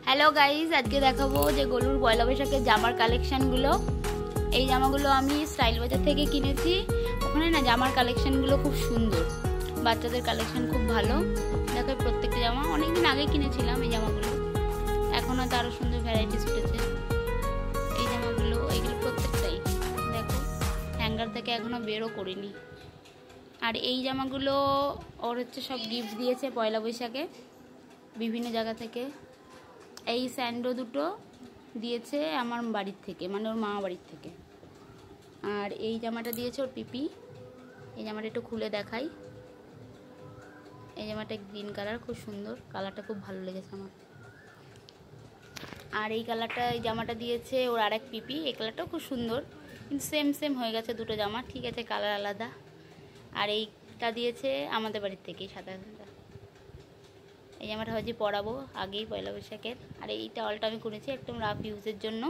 Hello guys, আজকে দেখাবো যে গোলুর পয়লা বৈশাখের জামার কালেকশানগুলো। এই জামাগুলো আমি স্টাইল বাজার থেকে কিনেছি। ওখানে না জামার কালেকশানগুলো খুব সুন্দর, বাচ্চাদের কালেকশান খুব ভালো। দেখো প্রত্যেকটা জামা অনেকদিন আগে কিনেছিলাম এই জামাগুলো, এখনও তো আরও সুন্দর ভ্যারাইটিস উঠেছে। এই জামাগুলো এইগুলো প্রত্যেকটাই দেখো হ্যাঙ্গার থেকে এখনও বেরও করিনি। আর এই জামাগুলো ওর হচ্ছে সব গিফট দিয়েছে পয়লা বৈশাখে বিভিন্ন জায়গা থেকে। এই স্যান্ডো দুটো দিয়েছে আমার বাড়ির থেকে, মানে ওর মামা বাড়ির থেকে। আর এই জামাটা দিয়েছে ওর পিপি। এই জামাটা একটু খুলে দেখাই। এই জামাটা গ্রিন কালার, খুব সুন্দর কালারটা, খুব ভালো লেগেছে আমার। আর এই কালারটা, এই জামাটা দিয়েছে ওর আরেক পিপি। এই কালারটাও খুব সুন্দর, কিন্তু সেম সেম হয়ে গেছে দুটো জামা, ঠিক আছে কালার আলাদা। আর এইটা দিয়েছে আমাদের বাড়ির থেকেই, সাদা সাদা। এই জামাটা হয়তো পরাবো আগেই পয়লা বৈশাখের। আর এইটা অলটা আমি করেছি একদম রাফ ইউজের জন্য।